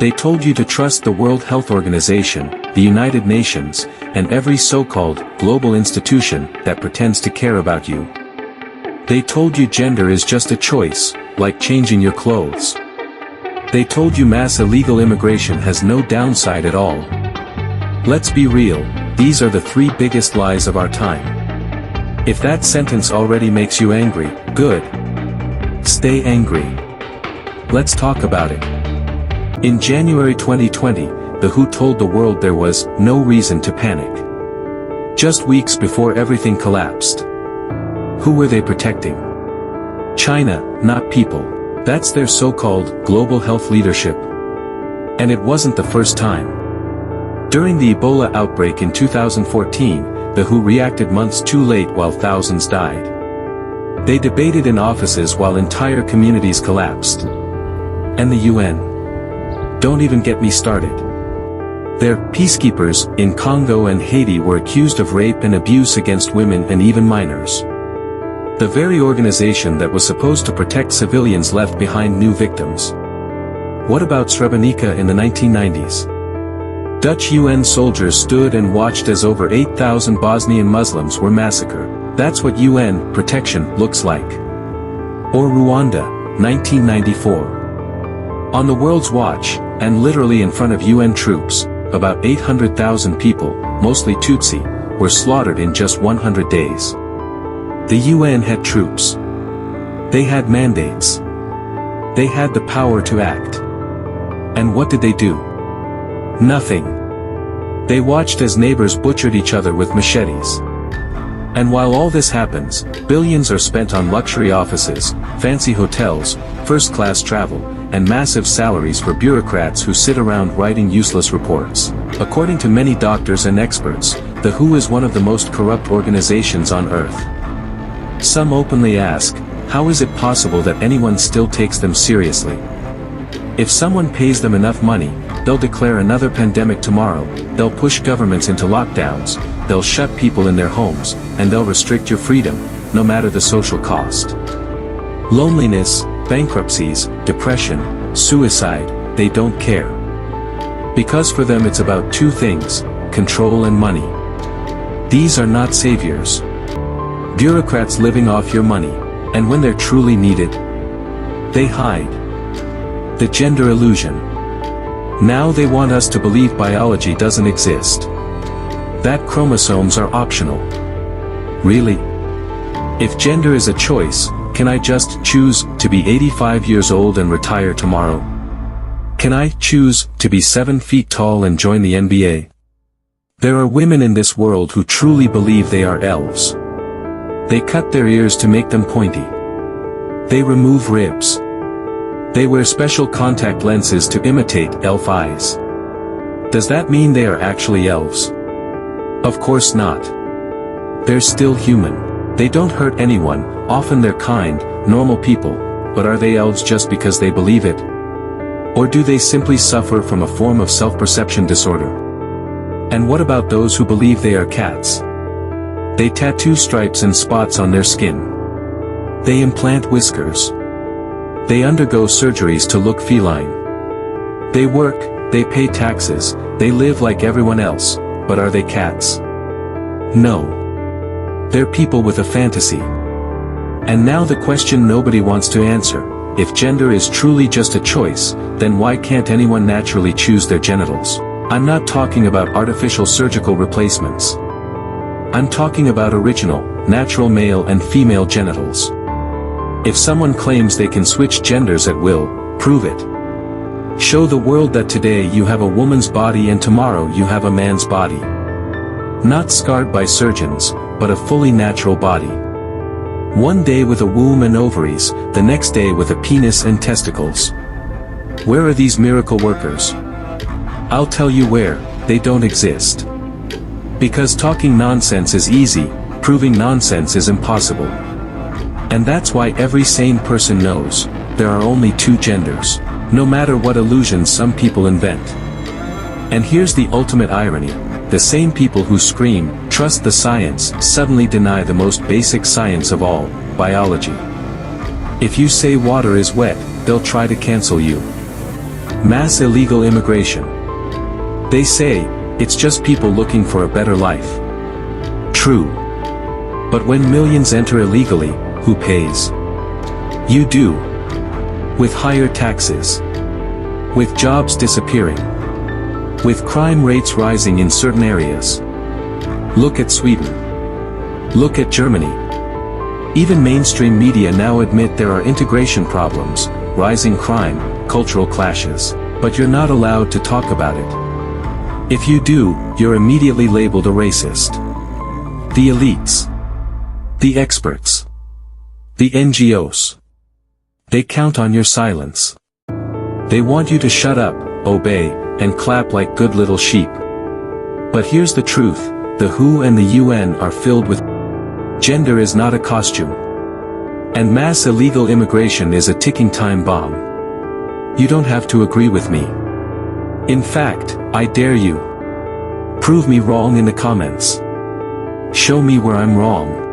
They told you to trust the World Health Organization, the United Nations, and every so-called global institution that pretends to care about you. They told you gender is just a choice, like changing your clothes. They told you mass illegal immigration has no downside at all. Let's be real, these are the three biggest lies of our time. If that sentence already makes you angry, good. Stay angry. Let's talk about it. In January 2020, the WHO told the world there was no reason to panic. Just weeks before everything collapsed. Who were they protecting? China, not people. That's their so-called global health leadership. And it wasn't the first time. During the Ebola outbreak in 2014, the WHO reacted months too late while thousands died. They debated in offices while entire communities collapsed. And the UN? Don't even get me started. Their peacekeepers in Congo and Haiti were accused of rape and abuse against women and even minors. The very organization that was supposed to protect civilians left behind new victims. What about Srebrenica in the 1990s? Dutch UN soldiers stood and watched as over 8,000 Bosnian Muslims were massacred. That's what UN protection looks like. Or Rwanda, 1994. On the world's watch, and literally in front of UN troops, about 800,000 people, mostly Tutsi, were slaughtered in just 100 days. The UN had troops. They had mandates. They had the power to act. And what did they do? Nothing. They watched as neighbors butchered each other with machetes. And while all this happens, billions are spent on luxury offices, fancy hotels, first-class travel, and massive salaries for bureaucrats who sit around writing useless reports. According to many doctors and experts, the WHO is one of the most corrupt organizations on Earth. Some openly ask, how is it possible that anyone still takes them seriously? If someone pays them enough money, they'll declare another pandemic tomorrow, they'll push governments into lockdowns, they'll shut people in their homes, and they'll restrict your freedom, no matter the social cost. Loneliness, bankruptcies, depression, suicide, they don't care. Because for them it's about two things, control and money. These are not saviors. Bureaucrats living off your money, and when they're truly needed, they hide. The gender illusion. Now they want us to believe biology doesn't exist. That chromosomes are optional. Really? If gender is a choice, can I just choose to be 85 years old and retire tomorrow? Can I choose to be 7 feet tall and join the NBA? There are women in this world who truly believe they are elves. They cut their ears to make them pointy. They remove ribs. They wear special contact lenses to imitate elf eyes. Does that mean they are actually elves? Of course not. They're still human. They don't hurt anyone, often they're kind, normal people, but are they elves just because they believe it? Or do they simply suffer from a form of self-perception disorder? And what about those who believe they are cats? They tattoo stripes and spots on their skin. They implant whiskers. They undergo surgeries to look feline. They work, they pay taxes, they live like everyone else, but are they cats? No. They're people with a fantasy. And now the question nobody wants to answer, if gender is truly just a choice, then why can't anyone naturally choose their genitals? I'm not talking about artificial surgical replacements. I'm talking about original, natural male and female genitals. If someone claims they can switch genders at will, prove it. Show the world that today you have a woman's body and tomorrow you have a man's body. Not scarred by surgeons, but a fully natural body. One day with a womb and ovaries, the next day with a penis and testicles. Where are these miracle workers? I'll tell you where, they don't exist. Because talking nonsense is easy, proving nonsense is impossible. And that's why every sane person knows, there are only two genders, no matter what illusions some people invent. And here's the ultimate irony, the same people who scream, trust the science, suddenly deny the most basic science of all, biology. If you say water is wet, they'll try to cancel you. Mass illegal immigration. They say, it's just people looking for a better life. True. But when millions enter illegally, who pays? You do. With higher taxes. With jobs disappearing. With crime rates rising in certain areas. Look at Sweden. Look at Germany. Even mainstream media now admit there are integration problems, rising crime, cultural clashes, but you're not allowed to talk about it. If you do, you're immediately labeled a racist. The elites. The experts. The NGOs. They count on your silence. They want you to shut up, obey, and clap like good little sheep. But here's the truth, the WHO and the UN are filled with gender is not a costume. And mass illegal immigration is a ticking time bomb. You don't have to agree with me. In fact, I dare you. Prove me wrong in the comments. Show me where I'm wrong.